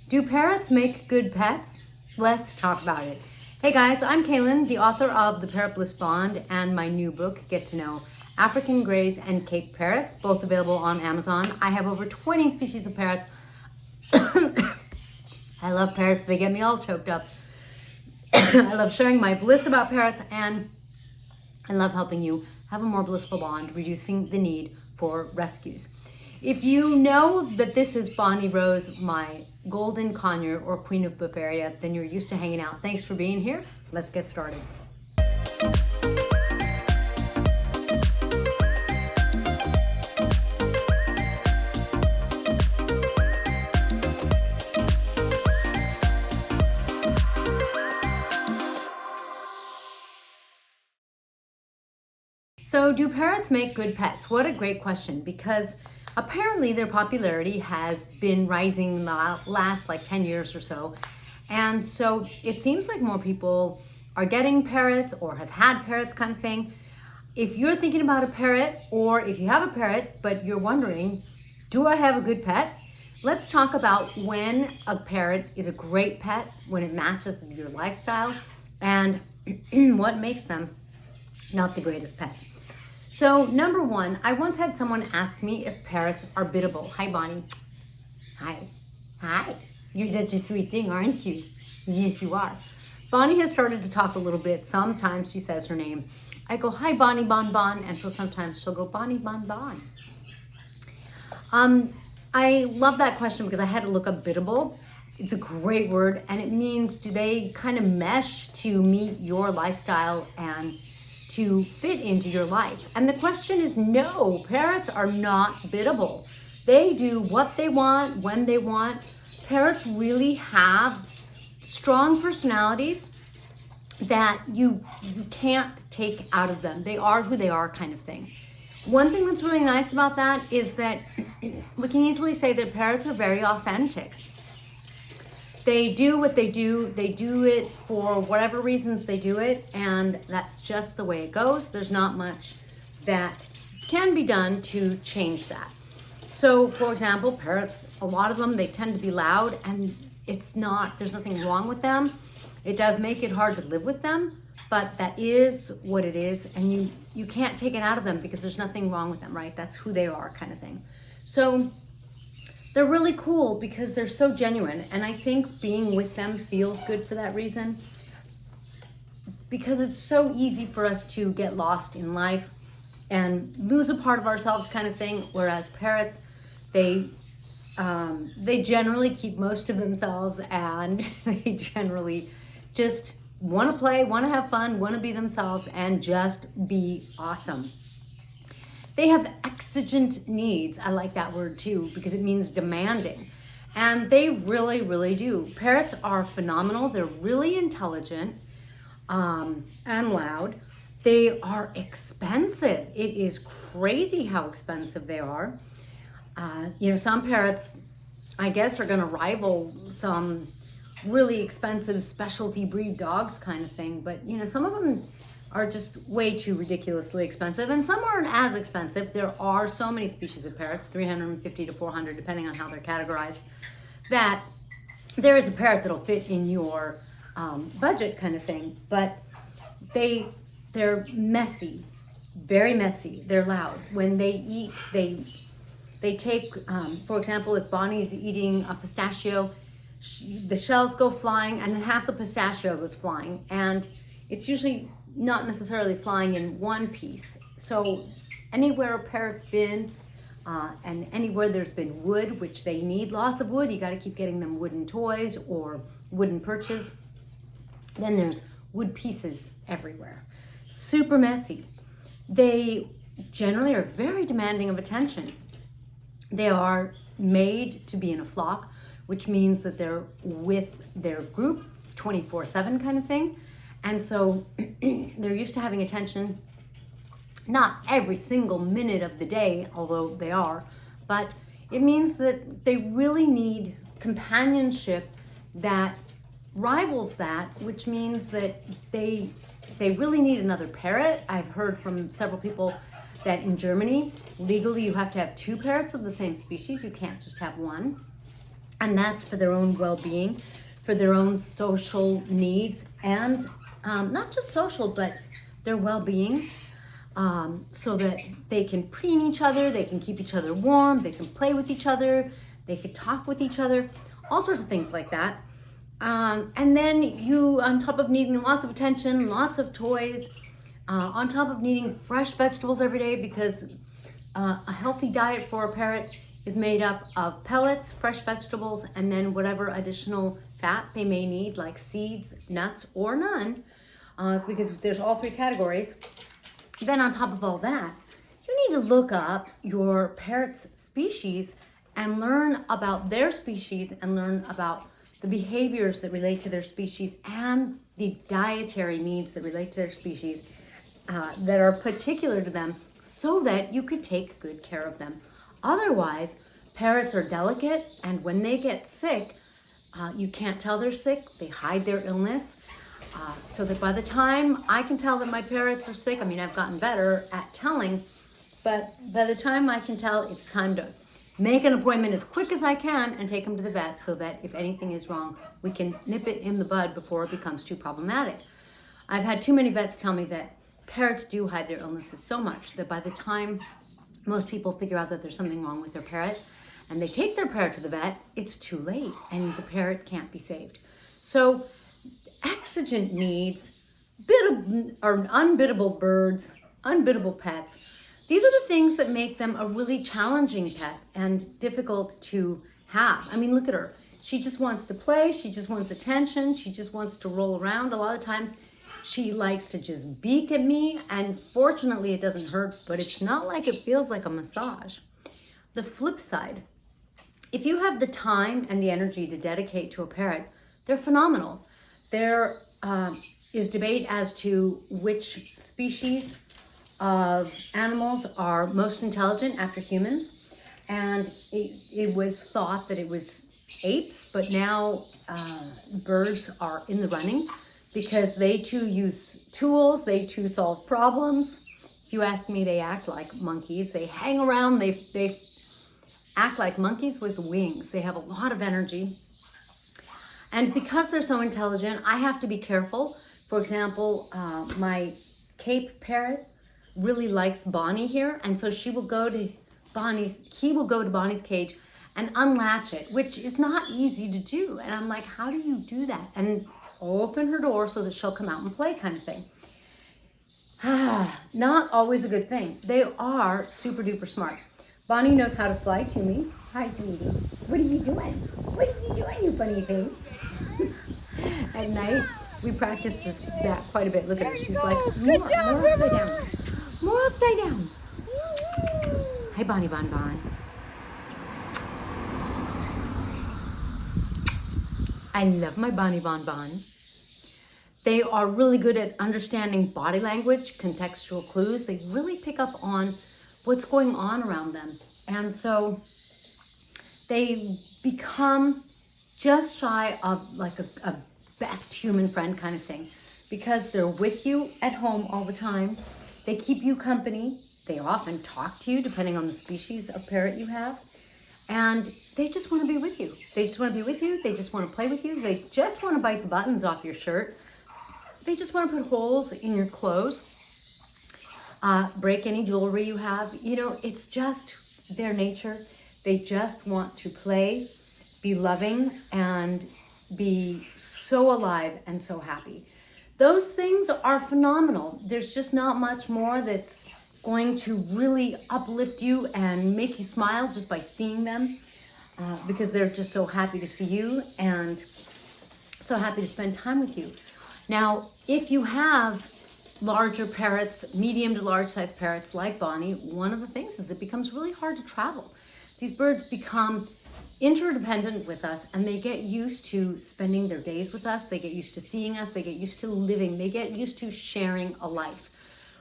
Do parrots make good pets? Let's talk about it. Hey guys, I'm Kaylin, the author of The Parrot Bliss Bond and my new book, Get to Know African Greys and Cape Parrots, both available on Amazon. I have over 20 species of parrots. I love parrots, they get me all choked up. I love sharing my bliss about parrots, and I love helping you have a more blissful bond, reducing the need for rescues. If you know that this is Bonnie Rose, my golden conure or queen of Bavaria, then you're used to hanging out. Thanks for being here. Let's get started. So do parrots make good pets? What a great question, because apparently their popularity has been rising the last like 10 years or so. And so it seems like more people are getting parrots or have had parrots, kind of thing. If you're thinking about a parrot, or if you have a parrot but you're wondering, do I have a good pet? Let's talk about when a parrot is a great pet, when it matches your lifestyle, and what makes them not the greatest pet. So number one, I once had someone ask me if parrots are bidible. Hi, Bonnie. Hi. Hi. You're such a sweet thing, aren't you? Yes, you are. Bonnie has started to talk a little bit. Sometimes she says her name. I go, hi, Bonnie, Bon Bon. And so sometimes she'll go, Bonnie, Bon Bon. I love that question because I had to look up bidible. It's a great word, and it means, do they kind of mesh to meet your lifestyle and to fit into your life? And the question is no, parrots are not bidible. They do what they want, when they want. Parrots really have strong personalities that you can't take out of them. They are who they are, kind of thing. One thing that's really nice about that is that we can easily say that parrots are very authentic. They do what they do it for whatever reasons they do it, and that's just the way it goes. There's not much that can be done to change that. So, for example, parrots, a lot of them, they tend to be loud, and there's nothing wrong with them. It does make it hard to live with them, but that is what it is, and you can't take it out of them because there's nothing wrong with them, right? That's who they are, kind of thing. So they're really cool because they're so genuine, and I think being with them feels good for that reason, because it's so easy for us to get lost in life and lose a part of ourselves, kind of thing, whereas parrots, they generally keep most of themselves, and they generally just want to play, want to have fun, want to be themselves, and just be awesome. They have exigent needs. I like that word too, because it means demanding. And they really, really do. Parrots are phenomenal. They're really intelligent and loud. They are expensive. It is crazy how expensive they are. Some parrots, I guess, are going to rival some really expensive specialty breed dogs, kind of thing. But, some of them are just way too ridiculously expensive, and some aren't as expensive. There are so many species of parrots, 350 to 400, depending on how they're categorized, that there is a parrot that'll fit in your budget, kind of thing. But they're messy, very messy. They're loud. When they eat, they take, for example, if Bonnie's eating a pistachio, the shells go flying, and then half the pistachio goes flying, and it's usually not necessarily flying in one piece. So anywhere a parrot's been, and anywhere there's been wood, which they need lots of wood, you got to keep getting them wooden toys or wooden perches. Then there's wood pieces everywhere. Super messy. They generally are very demanding of attention. They are made to be in a flock, which means that they're with their group 24/7, kind of thing. And so they're used to having attention, not every single minute of the day, although they are, but it means that they really need companionship that rivals that, which means that they really need another parrot. I've heard from several people that in Germany, legally you have to have 2 parrots of the same species. You can't just have one. And that's for their own well-being, for their own social needs, and not just social, but their well-being, so that they can preen each other, they can keep each other warm, they can play with each other, they can talk with each other, all sorts of things like that. And then you, on top of needing lots of attention, lots of toys, on top of needing fresh vegetables every day, because a healthy diet for a parrot is made up of pellets, fresh vegetables, and then whatever additional fat they may need, like seeds, nuts, or none, because there's all three categories. Then on top of all that, you need to look up your parrot's species and learn about their species and learn about the behaviors that relate to their species and the dietary needs that relate to their species that are particular to them, so that you could take good care of them. Otherwise, parrots are delicate, and when they get sick, you can't tell they're sick. They hide their illness. So that by the time I can tell that my parrots are sick, I mean, I've gotten better at telling, but by the time I can tell, it's time to make an appointment as quick as I can and take them to the vet, so that if anything is wrong, we can nip it in the bud before it becomes too problematic. I've had too many vets tell me that parrots do hide their illnesses so much that by the time most people figure out that there's something wrong with their parrot and they take their parrot to the vet, it's too late and the parrot can't be saved. So exigent needs, unbiddable birds, unbiddable pets, these are the things that make them a really challenging pet and difficult to have. I mean, look at her. She just wants to play. She just wants attention. She just wants to roll around. A lot of times she likes to just beak at me, and fortunately it doesn't hurt, but it's not like it feels like a massage. The flip side, if you have the time and the energy to dedicate to a parrot, they're phenomenal. There is debate as to which species of animals are most intelligent after humans, and it was thought that it was apes, but now birds are in the running because they too use tools, they too solve problems. If you ask me, they act like monkeys. They hang around, they act like monkeys with wings. They have a lot of energy. And because they're so intelligent, I have to be careful. For example, my Cape parrot really likes Bonnie here, and so he will go to Bonnie's cage and unlatch it, which is not easy to do. And I'm like, how do you do that? And open her door so that she'll come out and play, kind of thing. Not always a good thing. They are super duper smart. Bonnie knows how to fly to me. Hi, Tweety. What are you doing? What are you doing, you funny thing? At night, we practice that quite a bit. Look at her. She's like, more upside down. More upside down. Hi, Bonnie, Bonnie, Bonnie. I love my Bonnie, Bon Bon. They are really good at understanding body language, contextual clues. They really pick up on what's going on around them. And so they become just shy of like a best human friend kind of thing, because they're with you at home all the time. They keep you company. They often talk to you depending on the species of parrot you have. And they just want to be with you. They just want to be with you. They just want to play with you. They just want to bite the buttons off your shirt. They just want to put holes in your clothes, break any jewelry you have. You know, it's just their nature. They just want to play, be loving, and be so alive and so happy. Those things are phenomenal. There's just not much more that's going to really uplift you and make you smile just by seeing them, because they're just so happy to see you and so happy to spend time with you. Now, if you have larger parrots, medium to large size parrots like Bonnie, one of the things is it becomes really hard to travel. These birds become interdependent with us, and they get used to spending their days with us. They get used to seeing us. They get used to living. They get used to sharing a life.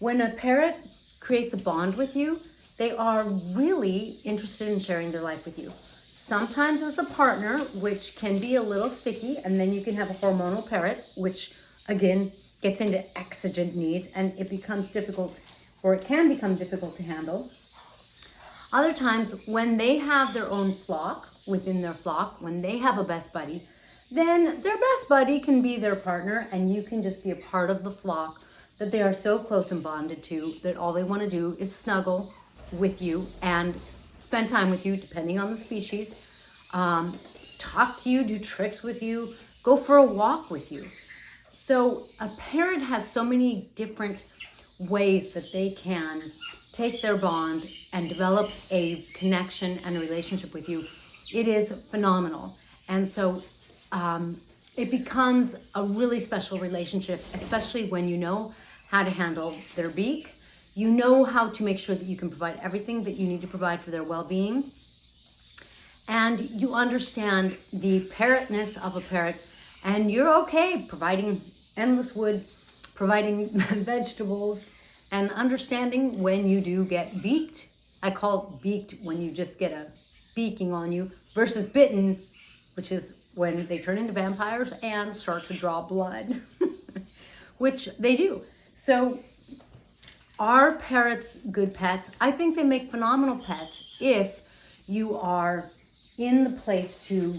When a parrot creates a bond with you, they are really interested in sharing their life with you. Sometimes as a partner, which can be a little sticky, and then you can have a hormonal parrot, which again gets into exigent needs, and it becomes difficult, or it can become difficult to handle. Other times when they have their own flock, within their flock, when they have a best buddy, then their best buddy can be their partner, and you can just be a part of the flock that they are so close and bonded to that all they want to do is snuggle with you and spend time with you, depending on the species, talk to you, do tricks with you, go for a walk with you. So a parrot has so many different ways that they can take their bond and develop a connection and a relationship with you. It is phenomenal. And so it becomes a really special relationship, especially when you know how to handle their beak. You know how to make sure that you can provide everything that you need to provide for their well-being. And you understand the parrotness of a parrot, and you're okay providing endless wood, providing vegetables, and understanding when you do get beaked. I call it beaked when you just get a beaking on you, versus bitten, which is when they turn into vampires and start to draw blood, which they do. So are parrots good pets? I think they make phenomenal pets if you are in the place to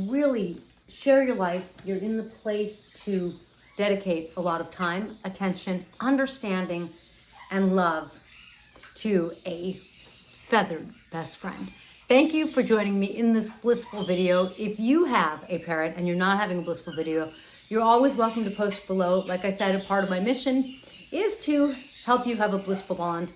really share your life. You're in the place to dedicate a lot of time, attention, understanding, and love to a feathered best friend. Thank you for joining me in this blissful video. If you have a parrot and you're not having a blissful video, you're always welcome to post below. Like I said, a part of my mission is to help you have a blissful bond.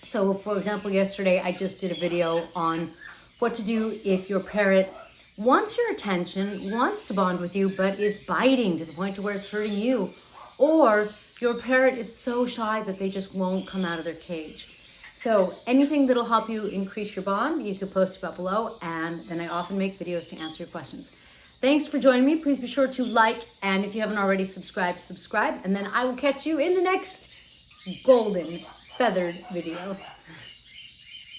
So for example, yesterday I just did a video on what to do if your parrot wants your attention, wants to bond with you, but is biting to the point to where it's hurting you. Or your parrot is so shy that they just won't come out of their cage. So anything that'll help you increase your bond, you can post about below, and then I often make videos to answer your questions. Thanks for joining me. Please be sure to like, and if you haven't already subscribed, subscribe, and then I will catch you in the next golden feathered video.